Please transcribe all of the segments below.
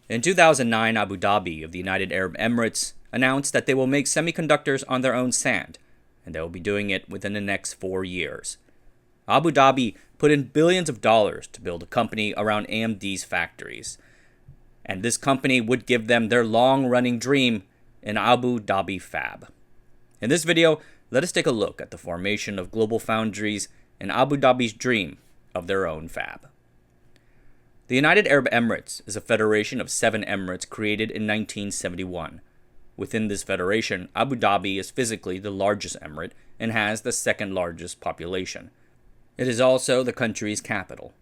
In 2009, Abu Dhabi of the United Arab Emirates announced that they will make semiconductors on their own sand, and they will be doing it within the next 4 years. Abu Dhabi put in billions of dollars to build a company around AMD's factories, and this company would give them their long-running dream, an Abu Dhabi fab. In this video, let us take a look at the formation of GlobalFoundries and Abu Dhabi's dream of their own fab. The United Arab Emirates is a federation of 7 emirates created in 1971. Within this federation, Abu Dhabi is physically the largest emirate and has the second largest population. It is also the country's capital.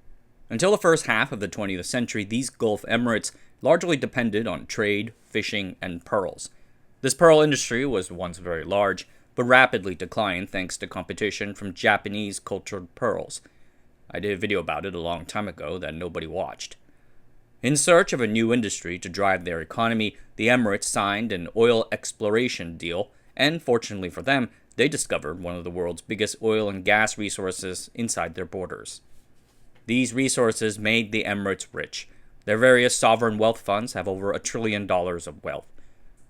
Until the first half of the 20th century, these Gulf emirates largely depended on trade, fishing, and pearls. This pearl industry was once very large, but rapidly declined thanks to competition from Japanese cultured pearls. I did a video about it a long time ago that nobody watched. In search of a new industry to drive their economy, the Emirates signed an oil exploration deal, and fortunately for them, they discovered one of the world's biggest oil and gas resources inside their borders. These resources made the Emirates rich. Their various sovereign wealth funds have over $1 trillion of wealth.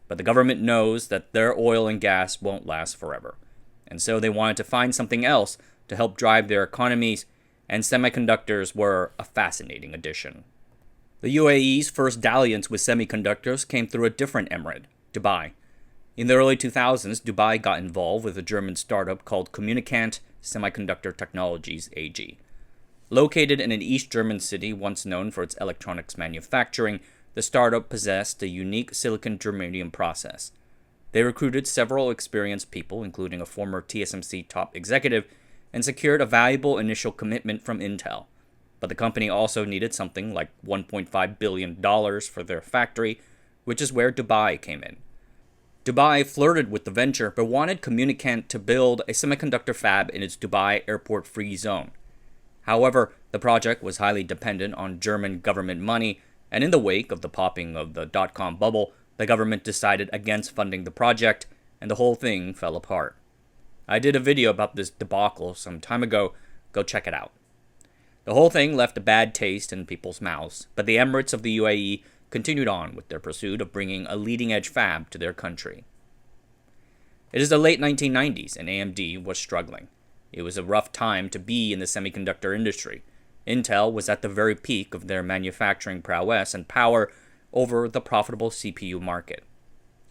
But the government knows that their oil and gas won't last forever, and so they wanted to find something else to help drive their economies, and semiconductors were a fascinating addition. The UAE's first dalliance with semiconductors came through a different emirate, Dubai. In the early 2000s, Dubai got involved with a German startup called Communicant Semiconductor Technologies AG. Located in an East German city once known for its electronics manufacturing, the startup possessed a unique silicon germanium process. They recruited several experienced people, including a former TSMC top executive, and secured a valuable initial commitment from Intel. But the company also needed something like $1.5 billion for their factory, which is where Dubai came in. Dubai flirted with the venture, but wanted Communicant to build a semiconductor fab in its Dubai airport-free zone. However, the project was highly dependent on German government money, and in the wake of the popping of the dot-com bubble, the government decided against funding the project, and the whole thing fell apart. I did a video about this debacle some time ago. Go check it out. The whole thing left a bad taste in people's mouths, but the Emirates of the UAE continued on with their pursuit of bringing a leading-edge fab to their country. It is the late 1990s, and AMD was struggling. It was a rough time to be in the semiconductor industry. Intel was at the very peak of their manufacturing prowess and power over the profitable CPU market.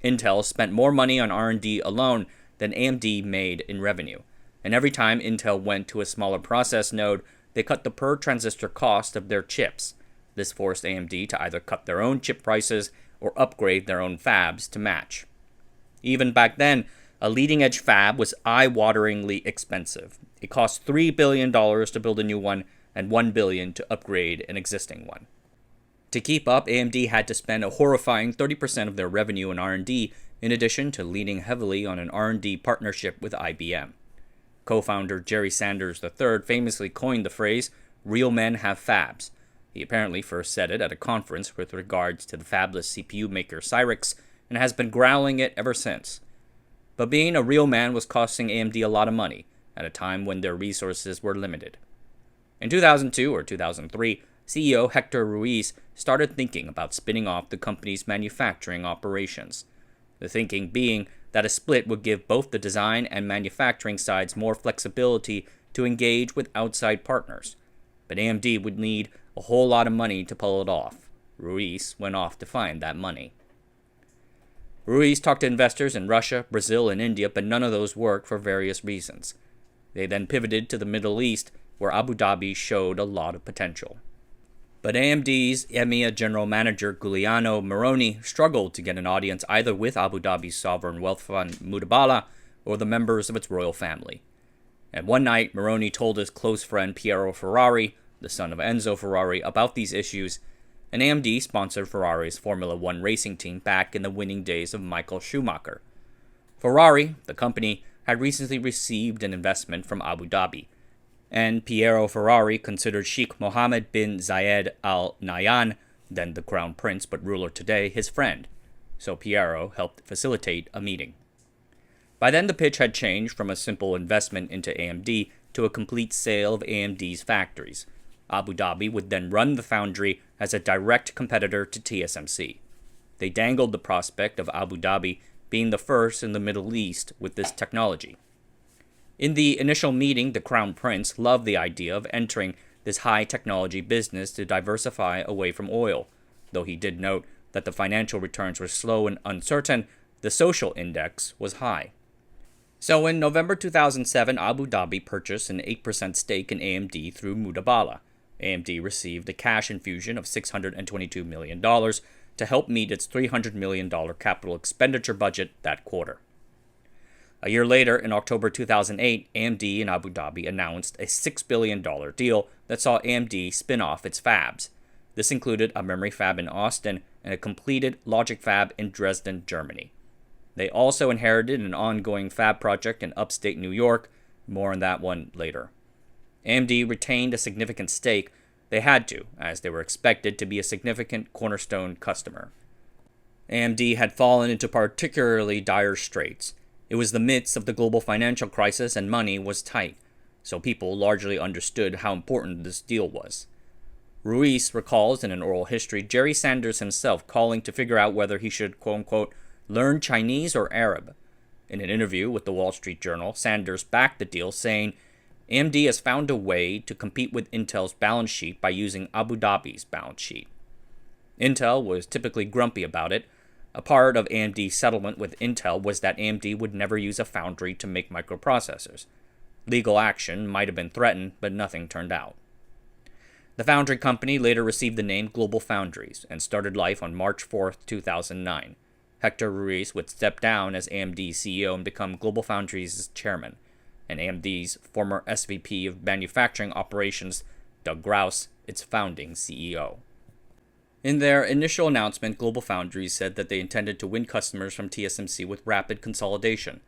Intel spent more money on R&D alone than AMD made in revenue, and every time Intel went to a smaller process node, they cut the per transistor cost of their chips. This forced AMD to either cut their own chip prices or upgrade their own fabs to match. Even back then, a leading-edge fab was eye-wateringly expensive. It cost $3 billion to build a new one and $1 billion to upgrade an existing one. To keep up, AMD had to spend a horrifying 30% of their revenue in R&D, in addition to leaning heavily on an R&D partnership with IBM. Co-founder Jerry Sanders III famously coined the phrase, "Real men have fabs." He apparently first said it at a conference with regards to the fabless CPU maker Cyrix, and has been growling it ever since. But being a real man was costing AMD a lot of money, at a time when their resources were limited. In 2002 or 2003, CEO Hector Ruiz started thinking about spinning off the company's manufacturing operations. The thinking being that a split would give both the design and manufacturing sides more flexibility to engage with outside partners. But AMD would need a whole lot of money to pull it off. Ruiz went off to find that money. Ruiz talked to investors in Russia, Brazil, and India, but none of those worked for various reasons. They then pivoted to the Middle East, where Abu Dhabi showed a lot of potential. But AMD's EMEA general manager Giuliano Moroni struggled to get an audience either with Abu Dhabi's sovereign wealth fund muDaBala or the members of its royal family. And one night, Moroni told his close friend Piero Ferrari, the son of Enzo Ferrari, about these issues, and AMD sponsored Ferrari's Formula One racing team back in the winning days of Michael Schumacher. Ferrari, the company, had recently received an investment from Abu Dhabi, and Piero Ferrari considered Sheikh Mohammed bin Zayed Al Nahyan, then the crown prince but ruler today, his friend, so Piero helped facilitate a meeting. By then the pitch had changed from a simple investment into AMD to a complete sale of AMD's factories. Abu Dhabi would then run the foundry as a direct competitor to TSMC. They dangled the prospect of Abu Dhabi being the first in the Middle East with this technology. In the initial meeting, the Crown Prince loved the idea of entering this high-technology business to diversify away from oil. Though he did note that the financial returns were slow and uncertain, the social index was high. So in November 2007, Abu Dhabi purchased an 8% stake in AMD through muDaBala. AMD received a cash infusion of $622 million to help meet its $300 million capital expenditure budget that quarter. A year later, in October 2008, AMD and Abu Dhabi announced a $6 billion deal that saw AMD spin off its fabs. This included a memory fab in Austin and a completed logic fab in Dresden, Germany. They also inherited an ongoing fab project in upstate New York. More on that one later. AMD retained a significant stake. They had to, as they were expected to be a significant cornerstone customer. AMD had fallen into particularly dire straits. It was the midst of the global financial crisis and money was tight, so people largely understood how important this deal was. Ruiz recalls in an oral history Jerry Sanders himself calling to figure out whether he should, quote-unquote, learn Chinese or Arab. In an interview with the Wall Street Journal, Sanders backed the deal, saying, AMD has found a way to compete with Intel's balance sheet by using Abu Dhabi's balance sheet. Intel was typically grumpy about it. A part of AMD's settlement with Intel was that AMD would never use a foundry to make microprocessors. Legal action might have been threatened, but nothing turned out. The foundry company later received the name GlobalFoundries and started life on March 4, 2009. Hector Ruiz would step down as AMD's CEO and become GlobalFoundries' chairman, and AMD's former SVP of Manufacturing Operations, Doug Grouse, its founding CEO. In their initial announcement, GlobalFoundries said that they intended to win customers from TSMC with rapid consolidation.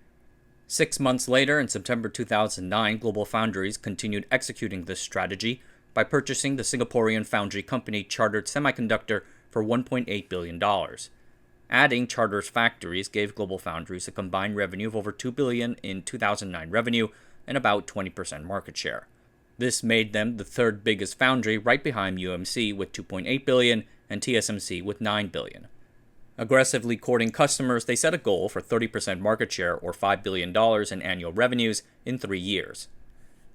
6 months later, in September 2009, GlobalFoundries continued executing this strategy by purchasing the Singaporean foundry company Chartered Semiconductor for $1.8 billion. Adding Charter's factories gave GlobalFoundries a combined revenue of over $2 billion in 2009 revenue and about 20% market share. This made them the third biggest foundry, right behind UMC with $2.8 billion and TSMC with $9 billion. Aggressively courting customers, they set a goal for 30% market share or $5 billion in annual revenues in 3 years.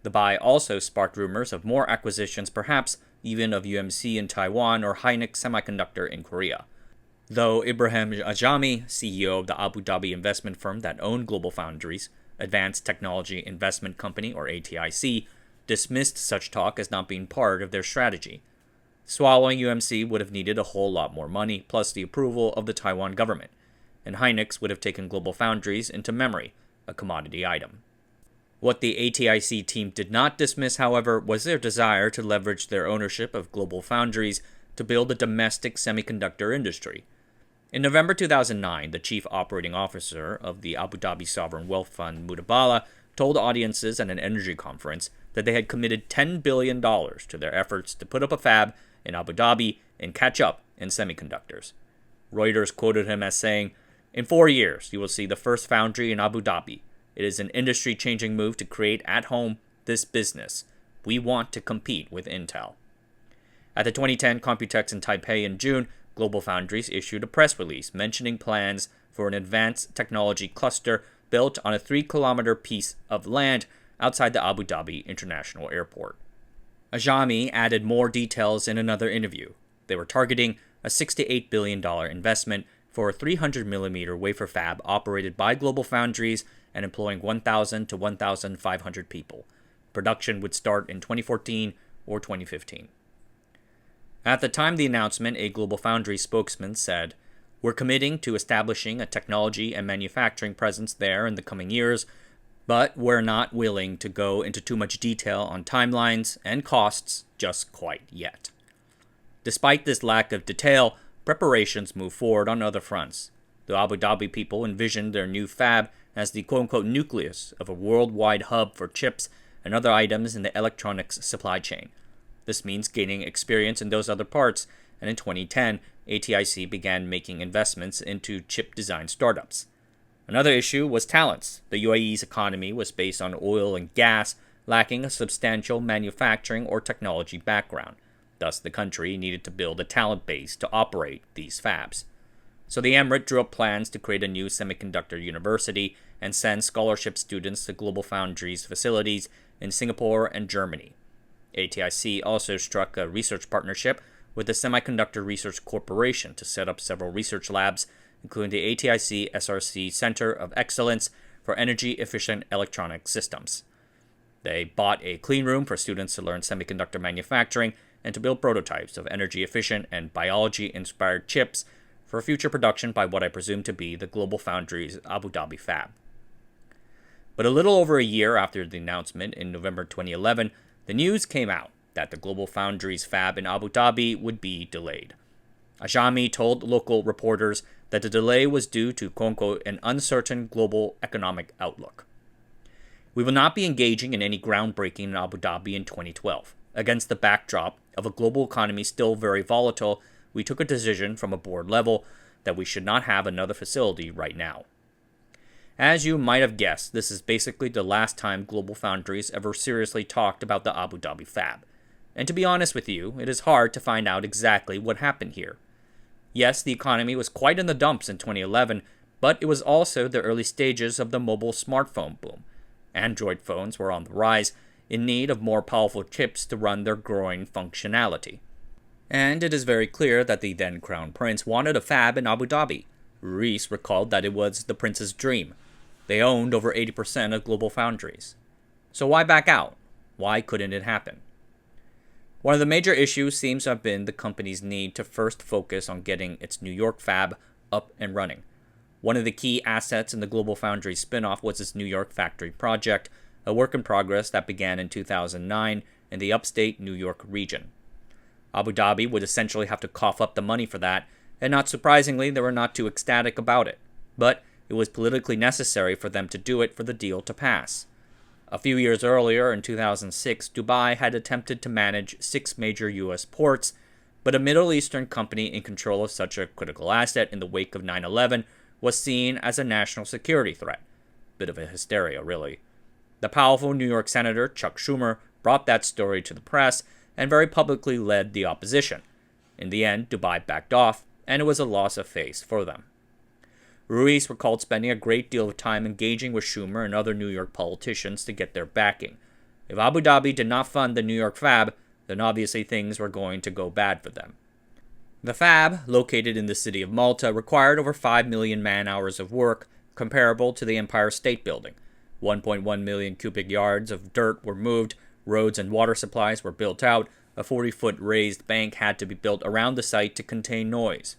The buy also sparked rumors of more acquisitions, perhaps even of UMC in Taiwan or Hynix Semiconductor in Korea. Though Ibrahim Ajami, CEO of the Abu Dhabi investment firm that owned GlobalFoundries, Advanced Technology Investment Company or ATIC, dismissed such talk as not being part of their strategy. Swallowing UMC would have needed a whole lot more money, plus the approval of the Taiwan government, and Hynix would have taken GlobalFoundries into memory, a commodity item. What the ATIC team did not dismiss, however, was their desire to leverage their ownership of GlobalFoundries to build a domestic semiconductor industry. In November 2009, the chief operating officer of the Abu Dhabi sovereign wealth fund muDaBala told audiences at an energy conference that they had committed $10 billion to their efforts to put up a fab in Abu Dhabi and catch up in semiconductors. Reuters quoted him as saying, "In 4 years, you will see the first foundry in Abu Dhabi. It is an industry-changing move to create at home this business. We want to compete with Intel." At the 2010 Computex in Taipei in June, GlobalFoundries issued a press release mentioning plans for an advanced technology cluster built on a 3-kilometer piece of land outside the Abu Dhabi International Airport. Ajami added more details in another interview. They were targeting a $68 billion investment for a 300mm wafer fab operated by GlobalFoundries and employing 1,000 to 1,500 people. Production would start in 2014 or 2015. At the time of the announcement, a GlobalFoundries spokesman said, "We're committing to establishing a technology and manufacturing presence there in the coming years, but we're not willing to go into too much detail on timelines and costs just quite yet." Despite this lack of detail, preparations move forward on other fronts. The Abu Dhabi people envisioned their new fab as the quote-unquote nucleus of a worldwide hub for chips and other items in the electronics supply chain. This means gaining experience in those other parts, and in 2010, ATIC began making investments into chip design startups. Another issue was talents. The UAE's economy was based on oil and gas, lacking a substantial manufacturing or technology background. Thus, the country needed to build a talent base to operate these fabs. So the emirate drew up plans to create a new semiconductor university and send scholarship students to GlobalFoundries facilities in Singapore and Germany. ATIC also struck a research partnership with the Semiconductor Research Corporation to set up several research labs, including the ATIC SRC Center of Excellence for Energy-Efficient Electronic Systems. They bought a clean room for students to learn semiconductor manufacturing and to build prototypes of energy-efficient and biology-inspired chips for future production by what I presume to be the GlobalFoundries Abu Dhabi fab. But a little over a year after the announcement in November 2011, the news came out that the GlobalFoundries fab in Abu Dhabi would be delayed. Ajami told local reporters that the delay was due to, quote-unquote, an uncertain global economic outlook. We will not be engaging in any groundbreaking in Abu Dhabi in 2012. Against the backdrop of a global economy still very volatile, we took a decision from a board level that we should not have another facility right now. As you might have guessed, this is basically the last time GlobalFoundries ever seriously talked about the Abu Dhabi fab. And to be honest with you, it is hard to find out exactly what happened here. Yes, the economy was quite in the dumps in 2011, but it was also the early stages of the mobile smartphone boom. Android phones were on the rise, in need of more powerful chips to run their growing functionality. And it is very clear that the then Crown Prince wanted a fab in Abu Dhabi. Ruiz recalled that it was the prince's dream. They owned over 80% of GlobalFoundries. So why back out? Why couldn't it happen? One of the major issues seems to have been the company's need to first focus on getting its New York fab up and running. One of the key assets in the GlobalFoundries spinoff was its New York factory project, a work in progress that began in 2009 in the upstate New York region. Abu Dhabi would essentially have to cough up the money for that, and not surprisingly, they were not too ecstatic about it. But it was politically necessary for them to do it for the deal to pass. A few years earlier, in 2006, Dubai had attempted to manage 6 major U.S. ports, but a Middle Eastern company in control of such a critical asset in the wake of 9/11 was seen as a national security threat. Bit of a hysteria, really. The powerful New York Senator Chuck Schumer brought that story to the press and very publicly led the opposition. In the end, Dubai backed off, and it was a loss of face for them. Ruiz recalled spending a great deal of time engaging with Schumer and other New York politicians to get their backing. If Abu Dhabi did not fund the New York fab, then obviously things were going to go bad for them. The fab, located in the city of Malta, required over 5 million man-hours of work, comparable to the Empire State Building. 1.1 million cubic yards of dirt were moved, roads and water supplies were built out, a 40-foot raised bank had to be built around the site to contain noise.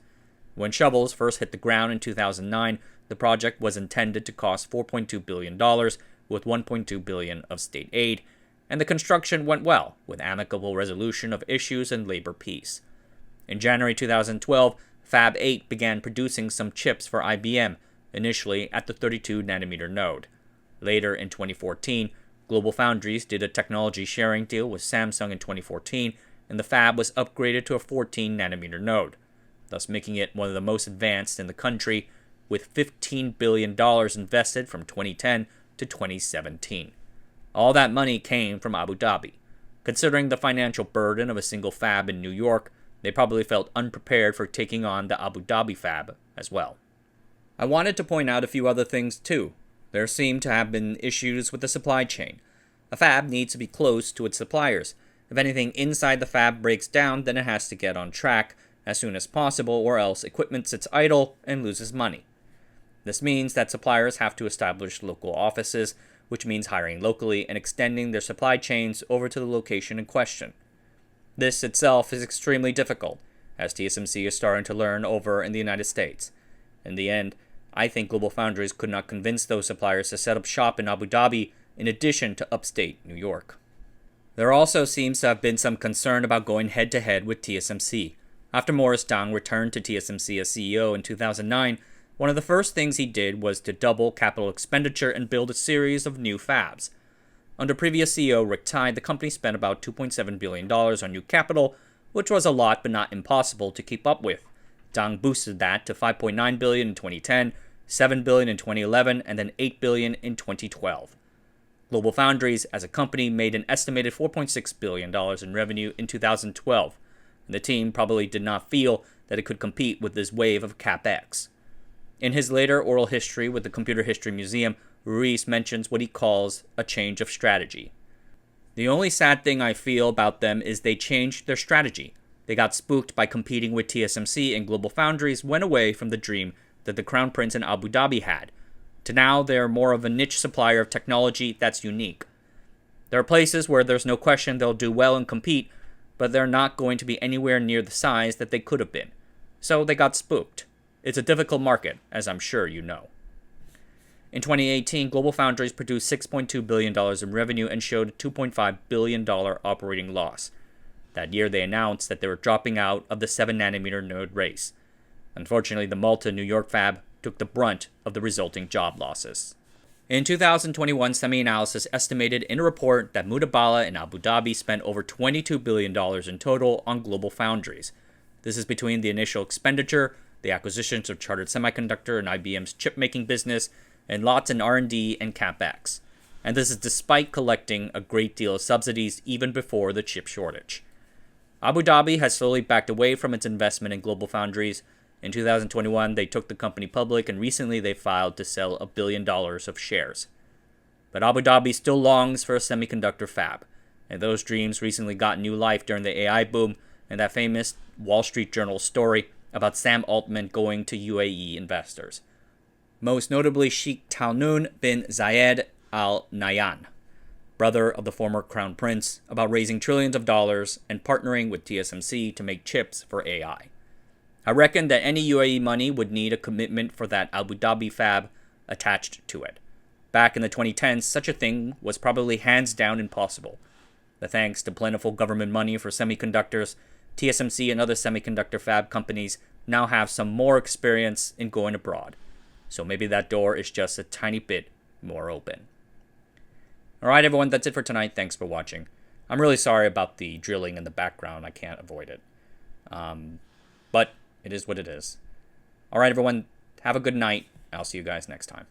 When shovels first hit the ground in 2009, the project was intended to cost $4.2 billion, with $1.2 billion of state aid, and the construction went well, with amicable resolution of issues and labor peace. In January 2012, Fab 8 began producing some chips for IBM, initially at the 32-nanometer node. Later in 2014, GlobalFoundries did a technology sharing deal with Samsung in 2014, and the fab was upgraded to a 14-nanometer node, thus making it one of the most advanced in the country, with $15 billion invested from 2010 to 2017. All that money came from Abu Dhabi. Considering the financial burden of a single fab in New York, they probably felt unprepared for taking on the Abu Dhabi fab as well. I wanted to point out a few other things too. There seem to have been issues with the supply chain. A fab needs to be close to its suppliers. If anything inside the fab breaks down, then it has to get on track as soon as possible, or else equipment sits idle and loses money. This means that suppliers have to establish local offices, which means hiring locally and extending their supply chains over to the location in question. This itself is extremely difficult, as TSMC is starting to learn over in the United States. In the end, I think GlobalFoundries could not convince those suppliers to set up shop in Abu Dhabi in addition to upstate New York. There also seems to have been some concern about going head-to-head with TSMC. After Morris Dang returned to TSMC as CEO in 2009, one of the first things he did was to double capital expenditure and build a series of new fabs. Under previous CEO Rick Tai, the company spent about $2.7 billion on new capital, which was a lot but not impossible to keep up with. Dang boosted that to $5.9 billion in 2010, $7 billion in 2011, and then $8 billion in 2012. GlobalFoundries, as a company, made an estimated $4.6 billion in revenue in 2012, and the team probably did not feel that it could compete with this wave of CapEx. In his later oral history with the Computer History Museum, Ruiz mentions what he calls a change of strategy. The only sad thing I feel about them is they changed their strategy. They got spooked by competing with TSMC, and GlobalFoundries went away from the dream that the Crown Prince in Abu Dhabi had, to now they're more of a niche supplier of technology that's unique. There are places where there's no question they'll do well and compete, but they're not going to be anywhere near the size that they could have been. So they got spooked. It's a difficult market, as I'm sure you know. In 2018, GlobalFoundries produced $6.2 billion in revenue and showed a $2.5 billion operating loss. That year, they announced that they were dropping out of the 7nm node race. Unfortunately, the Malta, New York fab took the brunt of the resulting job losses. In 2021, SemiAnalysis estimated in a report that muDaBala in Abu Dhabi spent over $22 billion in total on GlobalFoundries. This is between the initial expenditure, the acquisitions of Chartered Semiconductor and IBM's chip-making business, and lots in R&D and CapEx. And this is despite collecting a great deal of subsidies even before the chip shortage. Abu Dhabi has slowly backed away from its investment in GlobalFoundries. In 2021, they took the company public, and recently they filed to sell $1 billion of shares. But Abu Dhabi still longs for a semiconductor fab, and those dreams recently got new life during the AI boom and that famous Wall Street Journal story about Sam Altman going to UAE investors. Most notably Sheikh Talnoon bin Zayed Al Nahyan, brother of the former crown prince, about raising trillions of dollars and partnering with TSMC to make chips for AI. I reckon that any UAE money would need a commitment for that Abu Dhabi fab attached to it. Back in the 2010s, such a thing was probably hands down impossible. But thanks to plentiful government money for semiconductors, TSMC and other semiconductor fab companies now have some more experience in going abroad. So maybe that door is just a tiny bit more open. Alright everyone, that's it for tonight. Thanks for watching. I'm really sorry about the drilling in the background. I can't avoid it. But it is what it is. Alright everyone, have a good night. I'll see you guys next time.